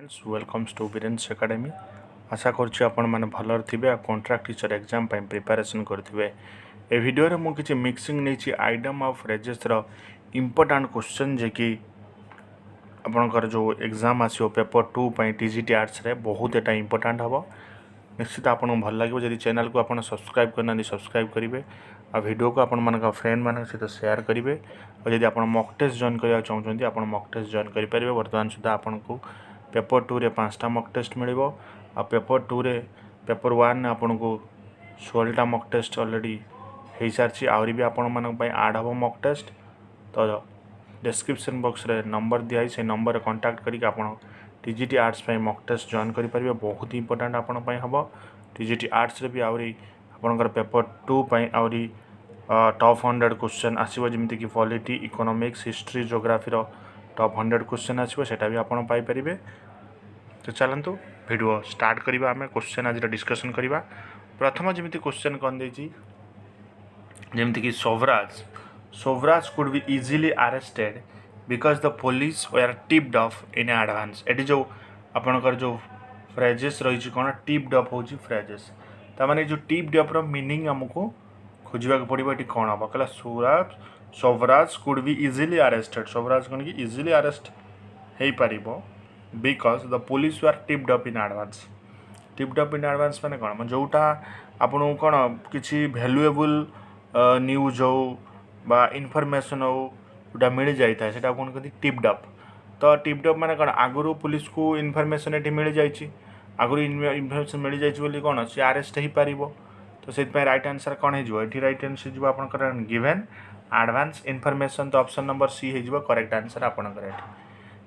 Friends welcomes to वीरेंस academy. आशा करुच्ची आपण मैंने भलर थे आ कॉन्ट्रैक्ट टीचर एग्जाम प्रिपरेशन करेंगे। ए वीडियो रे मु किछि मिक्सिंग नहीं आइटम ऑफ फ्रेजेस रो इम्पोर्टेंट क्वेश्चन जे कि आपणकर जो एग्जाम आसो पेपर 2 टीजीटी आर्ट्स रे बहुत एटा इम्पोर्टेंट हम निश्चित आपको भल लगे। जब चैनल को आप सब्सक्राइब करना सब्सक्राइब करेंगे आ वीडियो को आपण फ्रेंड मान सहित शेयर करेंगे। और जब आप मॉक टेस्ट जॉइन करने चाहते आप मॉक टेस्ट जॉइन करेंगे। बर्तमान सुधा आपन को पेपर 2 रे 5टा मॉक टेस्ट मिल आ पेपर 2 रे पेपर 1 ने आपन को 16टा मॉक टेस्ट ऑलरेडी हो सारी आहरी भी आपण मान आड हम मॉक टेस्ट। तो डिस्क्रिप्शन बॉक्स रे नंबर दिखाई से नंबर कांटेक्ट करके आप TGT arts mock test join करेंगे। बहुत इंपोर्टेंट आपण हम टीजीटी आर्ट्स रे भी आहरी आपणकर पेपर 2 आहरी टॉप 100 क्वेश्चन आसो जमीक कि polity economics history geography top 100 question आसो सेटा भी आपन पाइपर। तो चलतु वीडियो स्टार्ट करवा आम क्वेश्चन आज डिस्कसन करवा। प्रथम जमी क्वेश्चन कौन देती जमीक कि Sobhraj could be easily arrested because the police were tipped off in advance. ये जो आपणकर जो फ्रेजेस रही कौन टिप्ड ऑफ हो फ्रेजेस ताने जो टिप्ड ऑफ मीनिंग आमको खोजा पड़ो। ये कौन हम कहला Sobhraj could be easily arrested. Sobhraj कौन कि इजिली अरेस्ट हो पार because the police were tipped up in advance. Tipped up in advance मैंने कौन जोटा आपन कौन कि भैल्युएबल न्यूज हो बा इनफॉरमेशन हो जोटा मिल जाए से कौन कहते टिप्ड अप। तो टिप्ड अप मैंने कौन आगु पुलिस को इनफॉरमेशन ये मिल जाए आगु इनफॉरमेशन मिल जाए कौन सी अरेस्ट हो पार। तो से राइट आंसर कौन हो राइट आंसर जो आपंकर गिवेन एडवांस इनफॉरमेशन। तो ऑप्शन नंबर सी हो करेक्ट आंसर आपंकर।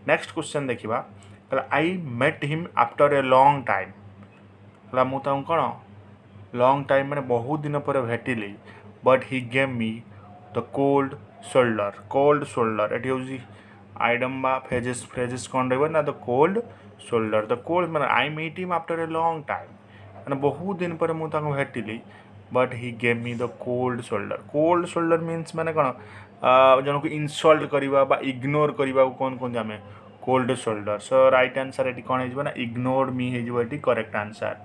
नेक्स्ट क्वेश्चन देखा I met him after a long time. मुझे कौन लॉन्ग टाइम मैंने बहुत दिन पर भेटिली but he gave me the cold shoulder. Cold shoulder ये हूँ आइटम बा फ्रेजेस फ्रेजेस कौन रहा ना the cold shoulder. The cold मैंने I meet him after a long time मैंने बहुत दिन पर मुझे भेटिली but he gave me the cold shoulder. Cold shoulder means मैंने कौन जन को इनसल्ट करवा इग्नोर करने को कौन कहते हैं कोल्ड शोल्डर। सो राइट आंसर ये कौन हो इग्नोर्ड मी हो करेक्ट आंसर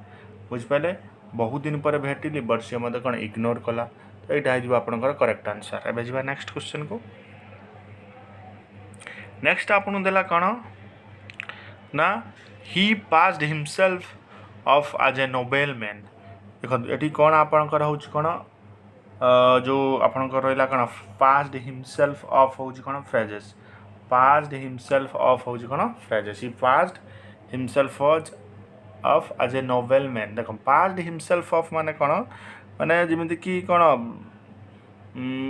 बुझिपारे। बहुत दिन पर भेटिली बट सी मत कौन इग्नोर कला। तो यहाँ हो आपंकर करेक्ट आंसर। एवं जी नेक्स्ट क्वेश्चन को नेक्स्ट आपन देला कौन ना he passed himself off as a noble man. देखो ये कौन आपंकर हूँ कौन जो आपंकर रहा कौन पास्ड हिमसेल्फ ऑफ हूँ कौन फ्रेजेस। पास्ड हिमसेल्फ ऑफ हूँ कौन phrases. He passed himself off as a noble man. देख पास्ड हिमसेल्फ ऑफ माने कौन माने जमीक कि कौन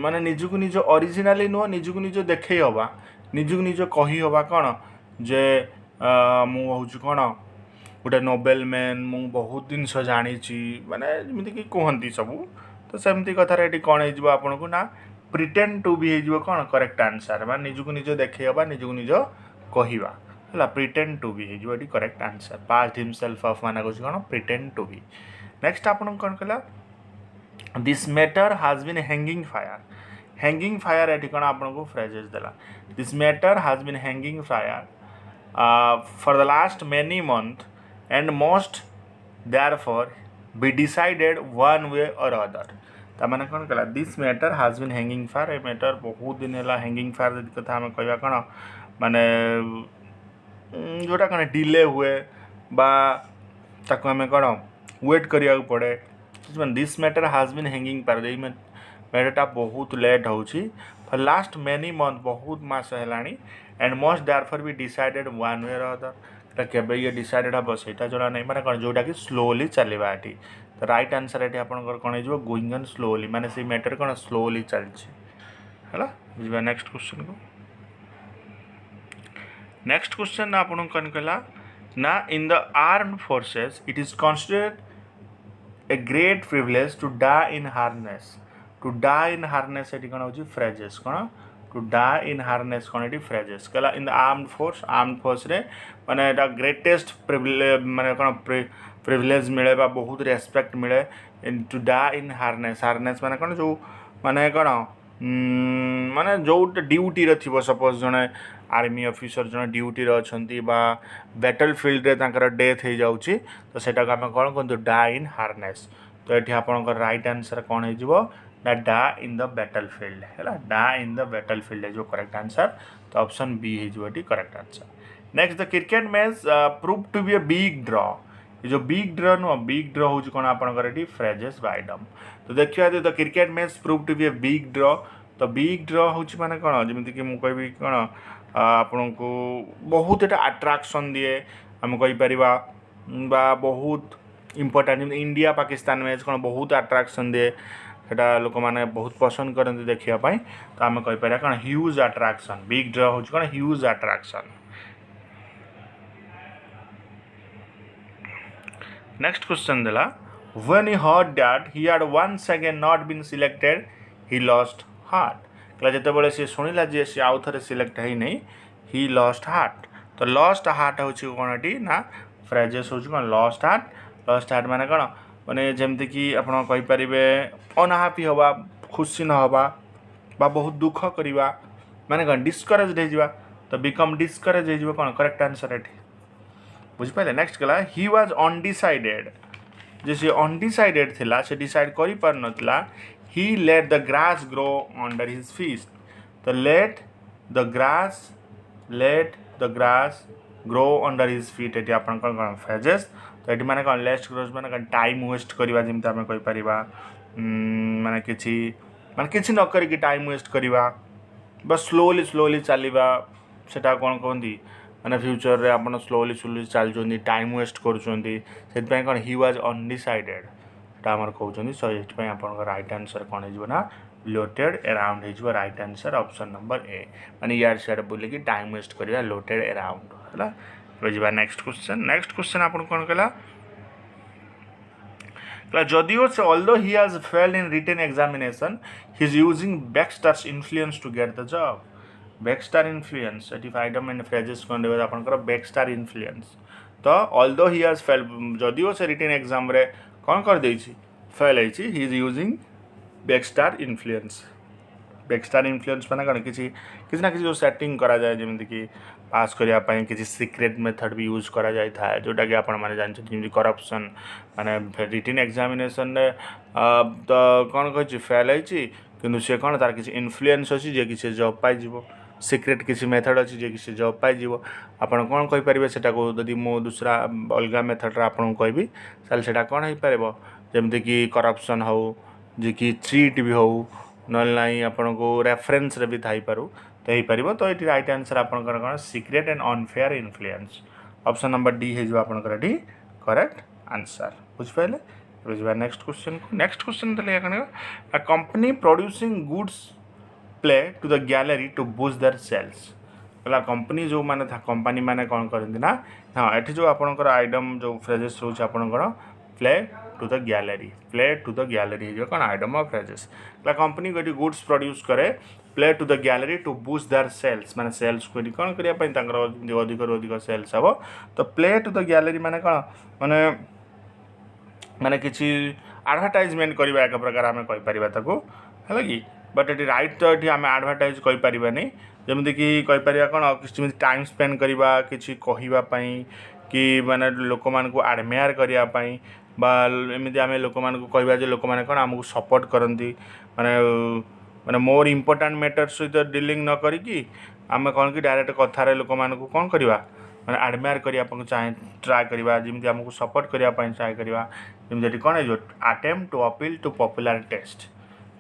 माने निजक निज ओरिजिनाली नुह निजक निज देखे हवा निजक निज कही हवा कौन जे मुझे कौन गोटे नोबेल मैन मु बहुत दिन जानी माने जमीक कि कहती सब। तो सेमती कथार ये कौन हो आपन को ना प्रिटेंड टू भी हो कौन करेक्ट आंसर मान निजक निज देखे हवा निजक निज कहवा है प्रिटेंड टू भी हो correct answer. Passed himself off माना कौन प्रिटेंड टू भी। नेक्स्ट आपन कौन कहला this matter has been hanging fire. Hanging fire ये कौन आपन को फ्रेजेस देला this matter has been hanging fire for the last many month and must therefore be decided one way or other. ताने कौन कहला this matter has been hanging fire. ए matter बहुत दिन है हैंगिंग फायर कथा आम कह कौन माने जोटा कौन डिले हुए बा ताको आम कौन वेट करिया पड़े। This matter has been hanging fire मैटरटा बहुत लेट हो फॉर लास्ट मेनी मंथ बहुत मास है and must therefore be decided one way or other. केबे ये डिसाइडेड हम सहीटा जना नहीं माने कौन जोटा कि स्लोली चलवा ये। तो राइट आंसर ये आपंकर कौन हो गोइंग ऑन स्लोली माने से मैटर कौन स्लोली चलती है। नेक्स्ट क्वेश्चन को नेक्स्ट क्वेश्चन आपन कौन कहला ना in the armed forces it is considered a great privilege to die in harness. To die in harness ये कौन हो फ्रेजेस कौन टू डाई इन हार्नेस कौन ये फ्रेजेस कहला इन द आर्म्ड फोर्स रे माने ग्रेटेस्ट प्रिविलेज माने कौन प्रिविलेज मिले बा बहुत रेस्पेक्ट मिले to die in harness. Harness माने कौन जो माने कौन माने जो ड्यूटी थी सपोज जड़े आर्मी ऑफिसर जन ड्यूटी रे अछंती बा बैटल फील्ड रे तांकर डेथ हो जाउची तो सेटा को आम कौन कहते डाई इन हार्नेस तो ये आपंकर राइट आंसर कौन हो डा इन द बैटल फील्ड है डा इन द बैटल फील्ड जो करेक्ट आंसर तो ऑप्शन बी हो correct answer next the cricket match prove to be a big draw ये जो बिग ड्र नुह बिग ड्र हूँ कौन आपंकर फ्रेजेस आइटम तो देखिए the cricket match prove to be a big draw तो बिग ड्र हूँ माने कौन जमीक मुझे कौन आपण को बहुत एटा अट्राक्शन दिए आम कहीपर बहुत इम्पोर्टाट इंडिया पाकिस्तान मैच कौन बहुत अट्राक्शन दिए सेटा लोक मैंने बहुत पसंद करते देखापी तो आम कहीपर कौन ह्यूज अट्राक्शन बिग ड्र हूँ कौन ह्यूज अट्राक्शन नेक्स्ट क्वेश्चन देला when he heard that he had once again not been selected he lost heart कहला जितेबाला सी शुणिला जे सी आउ थे सिलेक्ट है नहीं he lost heart तो lost heart हूँ कौन टी ना फ्रेजेस हूँ कौन lost heart माने कौन माने जमती कि आप कहींपारे अनहापी हवा खुशी न हवा बा बहुत दुख करवा माने कौन डिस्करेज हो तो बिकम डिस्करेज हो कौन करेक्ट आंसर है बुझिपारे नेक्स्ट गला ही वाज अनडिसाइडेड जे सी अनडिसाइडेड थिला से डिसाइड करि पार नथला he let the grass grow under his feet तो let the grass grow under his feet ये आप फ्रेजेस तो ये माने कौन लेस्ट ग्रोज माने कौन टाइम वेस्ट करवा जमी आम कहीपर माने किसी न करिकी टाइम वेस्ट करवा बस स्लोली चलवा सेटा कौन कहती मैंने फ्यूचर रे आप स्लोली चलुँच टाइम वेस्ट करें कौन ही वाज अनडिसाइडेड आमर कहते सो ये आप राइट आंसर कौन होना लोटेड अराउंड हो right answer option number A माने यार सियाड़ बुलिकी टाइम वेस्ट करवा लोटेड अराउंड है नेक्स्ट क्वेश्चन आप कौन कहला जदिओ से although he has failed in written examination he is using backstairs influence to get the job backstair influence ये आइटम एंड फ्रेजेस कौन देवे आपंकर बैकस्टार इन्फ्लुएंस तो ऑल्दो ही हैज फेल जदिओ से रिटन एग्जाम रे कौन कर देछि fail होइछि he is using बैकस्टार influence माने कौन किसी ना किसी जो सेटिंग करा जाए जमीक कि पास करने किसी सीक्रेट मेथड भी यूज करा जाए था जोटा कि आपण मैंने जानते जमी करप्शन माने रिटन एग्जामिनेशन तो कौन कही फेल होइछि किंतु से कौन तार किसी इन्फ्लुएंस अच्छी जे कि से जॉब पाई सीक्रेट किसी मेथड अच्छी जे कि से जॉब पाई आपड़ कौन कहींपारे से यदि मो दूसरा अलग मेथड आपको कहबी ताल से कौन हो पार जमती कि करप्शन हो जे कि चीट भी हो ना आपन को रेफरेंस रे भी थी पारू तो हो पार तो ये राइट आंसर आपंकर कौन secret and unfair influence option number D हो आपंकर ये करेक्ट आंसर बुझिपारे बुझा नेक्स्ट क्वेश्चन देखे a company producing goods play to the gallery to boost their sales कहला कंपनी जो माने था कंपनी माने कौन करती ना हाँ ये जो आपंकर आइटम जो फ्रेजेस रोच आपंकर प्ले टू द गैलरी जो कौन आइटम ऑफ फ्रेजेस कहला कंपनी को गुड्स प्रोड्यूस करे play to the gallery to boost their sales माने सेल्स को कौन करने अधिक सेल्स हम तो प्ले टू द गैलरी माने कौन माने माने किसी एडवर्टाइजमेंट करवा एक प्रकार आम कहीपर है कि बट ये राइट तो ये आम एडवर्टाइज कहीपर जमीक कहीपर कौन किसी टाइम स्पेंड करवा कि कहवाई कि माने लोक मान आडमेयर करने एमती आम लोक मान कहवा लोक मैंने कौन आमको सपोर्ट करती माने माने मोर इम्पोर्टाट मैटर सहित डिलिंग न करी आम कौन कि डायरेक्ट कथार लोक मान कौन करवा मैंने आडमेयर करने चाहे ट्राए करवा जमी आमको सपोर्ट करने ट्राए करवा जमी कौन है attempt to appeal to popular taste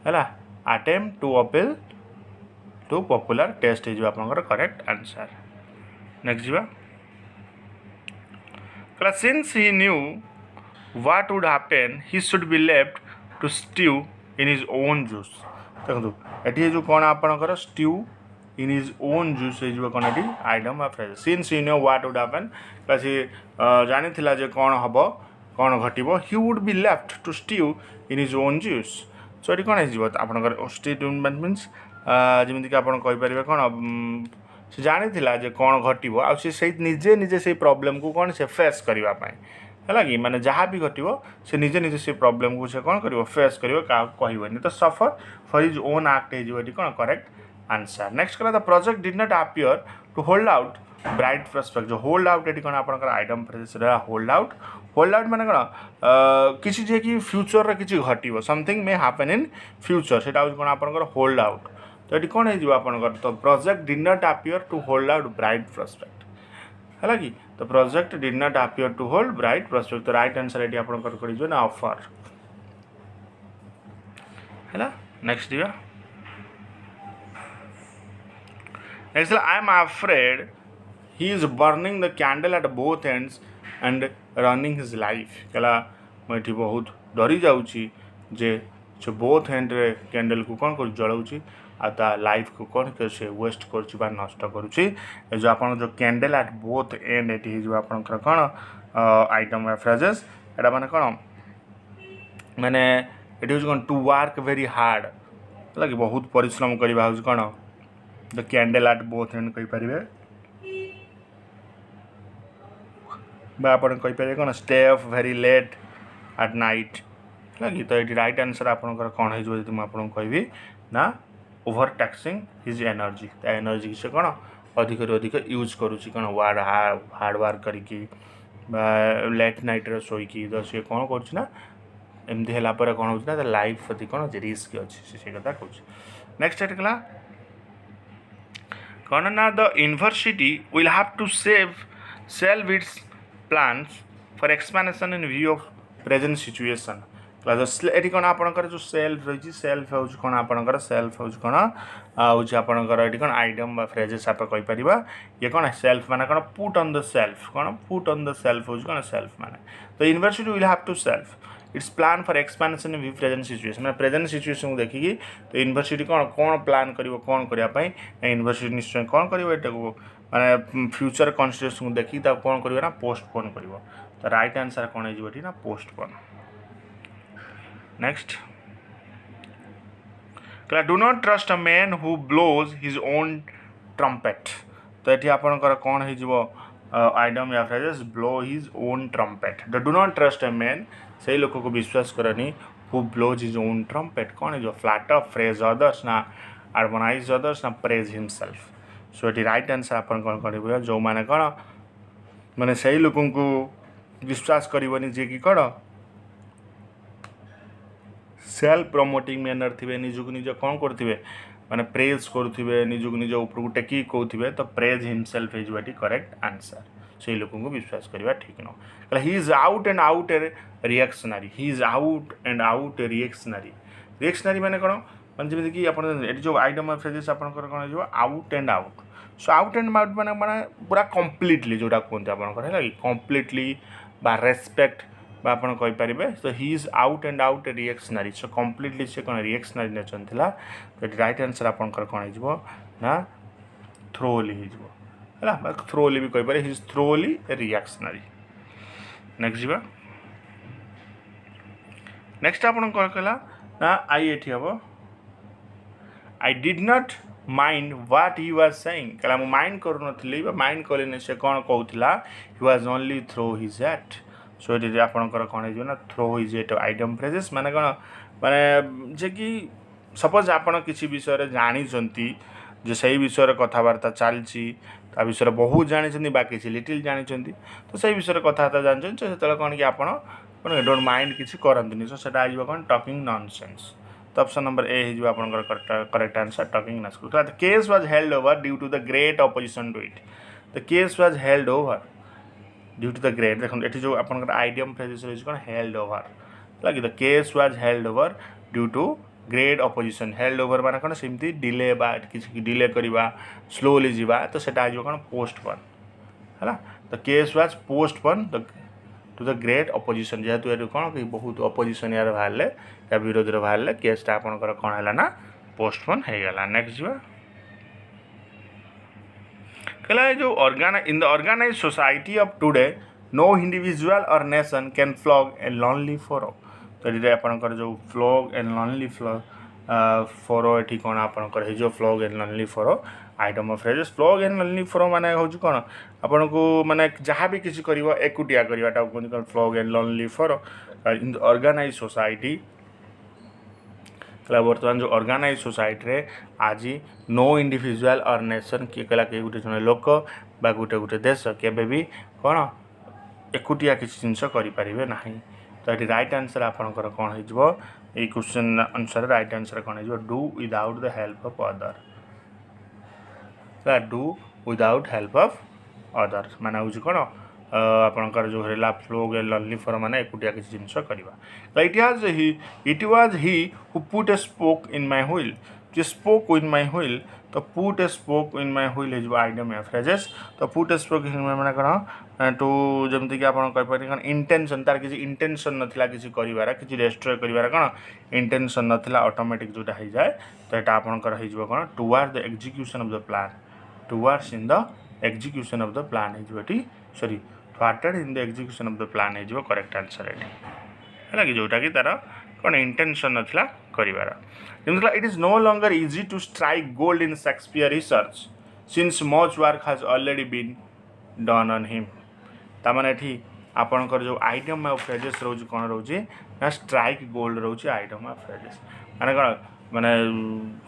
है attempt to appeal to popular taste हो आपंकर करेक्ट आंसर नेक्स्ट जीवा कहला since he knew what would happen he should be left to stew in his own juice देखो ये जो कौन आपंकर stew in his own juice हो कौन ये idiom phrase since you know what would happen सी जानी जे कौन हम कौन घटव he would be left to stew in his own juice so ये कौन हो आपंकर स्ट्यू मीन्स जमीक आप कहीपर कौन से जानी जे कौन घटव आ निजे निजे से प्रॉब्लम को कौन से फेस करने है कि माने जहाँ भी घटव से निजे निजे से प्रॉब्लम को से कौन कर फेस कर कहनी तो suffer for his own act हो कौन करेक्ट आंसर नेक्स्ट कहला the project did not appear to hold out bright prospect जो होल्ड आउट ये कौन आपंकर आइटम फ्रेजेस होल्ड आउट माने कौन किसी जे कि फ्यूचर रे किसी घटिबो something may happen in future सेटा कौन आपंकर होल्ड आउट तो ये कौन हो आपंकर तो project did not appear to hold out bright prospect है कि तो project did not appear to hold bright prospect तो राइट आंसर ये आपंकर करिजो ना ऑफर है नेक्स्ट दिया next I am afraid he is burning the candle at both ends and running his life कला मैं बहुत डरी जाऊँगी जे से बोथ एंड रे कैंडल को कौन कर जलाऊँगी आ ता लाइफ को कौन कर से वेस्ट कर नष्ट करुँची जो आप जो कैंडल एट बोथ एंड ये जो आप कौन आइटम फ्रेजेस एटा माने कौन माने ये हूँ कौन टू वर्क वेरी हार्ड है कि बहुत परिश्रम करवा हूँ कौन the candle at both end कहींपारे आप कौन stay up very late at night है कि तो ये राइट आंसर आपंकर कौन हो मुझे कहि ना overtaxing his energy energy से कौन अधिक अधिक यूज करुँची कौन हार्ड वर्क करके लेट नाइट रे शोईकी तो सी कौन करना एमती है कौन हो लाइफ प्रति कौन रिस्क अच्छी से कथा कहूँ नेक्स्ट एट कौन ना the university will have to shelve its plans for expansion in view of present situation ये कौन आपंकर जो सेल्फ रही सेल्फ हूँ कौन आपंकर सेल्फ हूँ कौन हूँ आपंकर ये कौन आइटम फ्रेजेस आप कहीपर ये कौन सेल्फ माने कौन पुट ऑन द सेल्फ कौन पुट ऑन द सेल्फ हूँ कौन सेल्फ माने तो university will have to shelve its plan for expansion in present situation मैं प्रेजेंट सिचुएशन को देखिकी तो यूनिवर्सिटी कौन कौन प्लान कर कौन करने यूनिवर्सिटी निश्चय कौन कर माने फ्यूचर कन्सिडरेशन को देखिए तब कौन कर पोस्टपोन कर तो राइट आंसर कौन हो ना पोस्टपोन नेक्स्ट कहला do not trust a man who blows his own trumpet तो ये आपंकर कौन हो आइटम या phrases blow his own trumpet the do not trust a man से लोक को विश्वास करनी who blows his own trumpet कौन हो फ्लैट अप फ्रेज अदर्स ना आर्बनाइज अदर्स ना प्रेज हिमसेल्फ सो ये राइट आंसर आप कौन कर जो मैंने कौन मैंने सही लोक को विश्वास करनी जे कि कौन सेल्फ प्रमोटिंग मैनर थे निजुक निज कौन करुवे माने प्रेज करुवे निजुक निज ऊपर टेक कहते तो प्रेज हिमसेल्फ हो करेक्ट आंसर से लोक को विश्वास करवा ठीक न he is out and out A reactionary he is out and out A reactionary माने कौन मैं जमीक आप जो आइटम फ्रेजेस आपंकर कौन हो out and out so out and out मैंने माने पूरा कम्प्लीटली जोटा कहते आपंकर है कि कम्प्लीटली बा रेस्पेक्ट बा आपन कहि परिबे तो he is out and out A reactionary so completely से कौन रिएक्शनरी नेचर थिला तो राइट आंसर आपंकर कौन हो ना थ्रोली है थ्रोली भी कहि पारे he is thoroughly A reactionary next जीवा नेक्स्ट आपन कहला ना आई एठी हबो I did not mind what he was saying कहला मु माइंड करू नथली बा माइंड कलिने से कौन कहउथिला he was only throw his hat so ये आपंकर कौन हो ना throw his hat idiom phrases माने कौन माने जे कि सपोज आपन किसी विषय जानी जे सही विषय कथबार्ता चलती ता विषय बहुत जानी बाकी लिटिल जानी तो सही विषय कथबार्ता जानते से कौन कि आप डोंट माइंड किसी करती सो से कौन टॉकिंग नॉनसेंस तो ऑप्शन नंबर ए हो आपंकर correct answer talking nonsense the case was held over due to the great opposition to it the case was held over due to the great देखो ये जो आपंकर आइडियम फ्रेजेस रही कौन held over लगे the case was held over due to great opposition held over माने कौन सेमती डिले बा किसी डिले करवा स्लोली जीवा तो सेटा हो कौन पोस्टपोन है the case was postpone to the great opposition जेहेतु ये कौन कि बहुत ऑपोजिशन यार बाहर या विरोध बाहर केसटा आपंकर कौन है ना पोस्टपोन हो गला नेक्स्ट जीवा कहला जो in the organize society of today no individual or nation can plough a lonely furrow तो ये आपंकर जो फ्लॉग एंड लॉनली फोरो ये कौन आपंकर जो फ्लॉग एंड लॉनली फोरो item of phrases flog and lonely फोरो माने हूँ कौन आपन को माने जहाँ भी किसी कर एकुटिया करवाटा कहते फ्लॉग एंड लॉनली फोरो इन द ऑर्गेनाइज सोसाइटी कहला बर्तमान जो ऑर्गेनाइज सोसाइटी रे आज नो इंडिविजुअल और नेशन किए कहला कि गोटे जन लोक बा गोटे गोटे देश केबे भी कौन एकुटिया किसी जिनस करें ना। तो ये राइट आंसर आपंकर कौन हो क्वेश्चन अनुसार राइट आंसर कौन हो do without the help of other do without help of other माने हूँ कौन आपणकर जो है फ्लो लर्निंग फॉर माने एकुटिया किसी जिनस करवा। It was he who put a spoke in my wheel जे स्पोक इन माय व्हील तो put a spoke in my wheel हो आइडियम या फ्रेजेस। तो put a spoke in my कौन टू जमती कि आप कौन इंटेंशन तार किसी इंटेंशन नाला किसी कर किसी रेस्ट्रय कर कौन इंटेंशन नाला ऑटोमेटिक जोटा हो जाए। तो यहाँ आपंकर हो कौन toward the execution of the plan towards in the execution of the plan हो sorry thwarted in the execution of the plan हो करेक्ट आंसर है कि जोटा कि तार कौन इंटेंशन नाला कर। It is no longer easy to strike gold in Shakespeare research since much work has already been done on him. तामाने एठी आपनकर जो आइटम ऑफ फ्रेजेस रोज कौन रोचे ना स्ट्राइक गोल्ड रोचे आइटम ऑफ फ्रेजेस माने कौन माने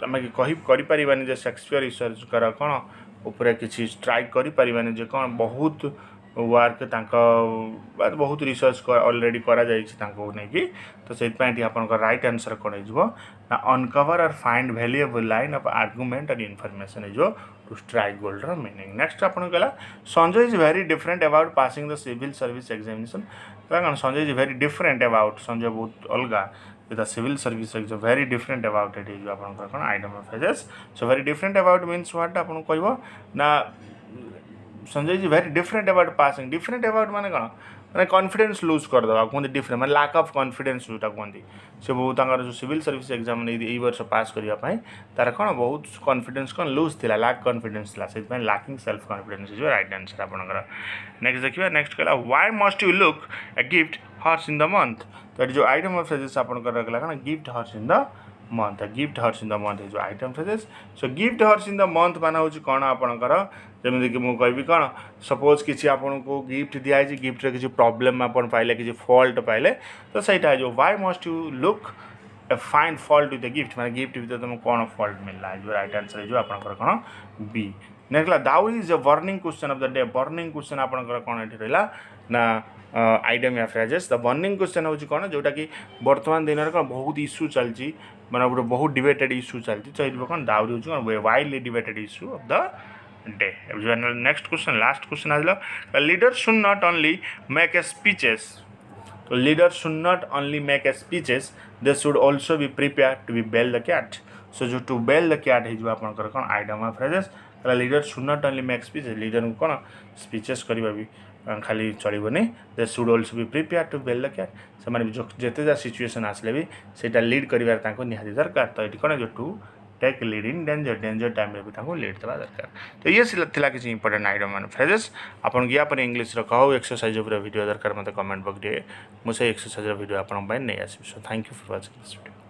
आम कही करें जे शेक्सपियर रिसर्च कर कौन उपरे किसी स्ट्राइक करें जे कौन बहुत वर्क बहुत रिसर्च ऑलरेडी करा नहीं। तो से आपंकर राइट आंसर कौन हो uncover or find valuable line of argument or information जो to strike gold meaning. Next आपन कहला Sanjay is very different about passing the civil service examination. कौन Sanjay is very different about Sanjay बहुत अलग the civil service exam very different about it is आपन कौन idiom of phrases. So very different about means what आपन कहबो ना Sanjay is very different about passing different about माने कौन मैंने कॉन्फिडेंस लूज करदे कहते डिफरेंट मैं लैक ऑफ कॉन्फिडेंस जोटा कहते से बहुत जो सिविल सर्विस एग्जाम नहीं वर्ष पास करने तार कौन बहुत कॉन्फिडेंस कौन लूज थी लैक कॉन्फिडेंस से lacking self confidence is right answer आपंकर। नेक्स्ट देखिए नेक्स्ट कहला why must you look a gift horse in the mouth. तो जो आइटम ऑफ फ्रेजेस आपंकर रखला कौन gift horse in the mouth gift horse in the mouth जो idiom phrases. So gift horse in the mouth मान हूँ कौन आपंकर जमीक मुझे कौन सपोज किसी आपन को गिफ्ट दिखाई गिफ्ट किसी प्रॉब्लम आप पाइले किसी फॉल्ट पाइले तो सहीटा जो why must you look A find fault with the gift मैं गिफ्ट भीतर तुमको कौन फॉल्ट मिलला जो राइट आंसर जो आपंकर कौन B. Next though is a burning question of the day burning question आपंकर कौन ये रहा ना आइटम या फ्रेजेस। द बर्निंग क्वेश्चन हूँ कौन जोटा कि वर्तमान दिन में कौन बहुत इश्यू चलती मैंने गोटे बहुत डिबेटेड इश्यू चलती तो ये कौन दाउरी हूँ widely debated issue of the day. Next question last question आज leader should not only make a speeches. तो leader should not only make a speeches they should also be prepare to be bell the cat. So जो to bell the cat हो आपंकर कौन idiom of phrases leader should not only make speeches leader को कौन speeches करवा भी खाली चलनी they should also be prepare to bell the cat से जिते जा सिचुएसन आसले भी सेटा लीड कर निहाती दरकार। तो ये कौन जो to take lead in danger time भी लीड देवा दरकार। तो ये थिला किसी इंपोर्टेंट आइटम एंड फ्रेजेस आपन या पर इंग्लिश कहू एक्सरसाइज वीडियो दरकार मत कमेंट बॉक्स मुझे एक्सरसाइज वीडियो आपन नहीं आसो। Thank you for watching this video.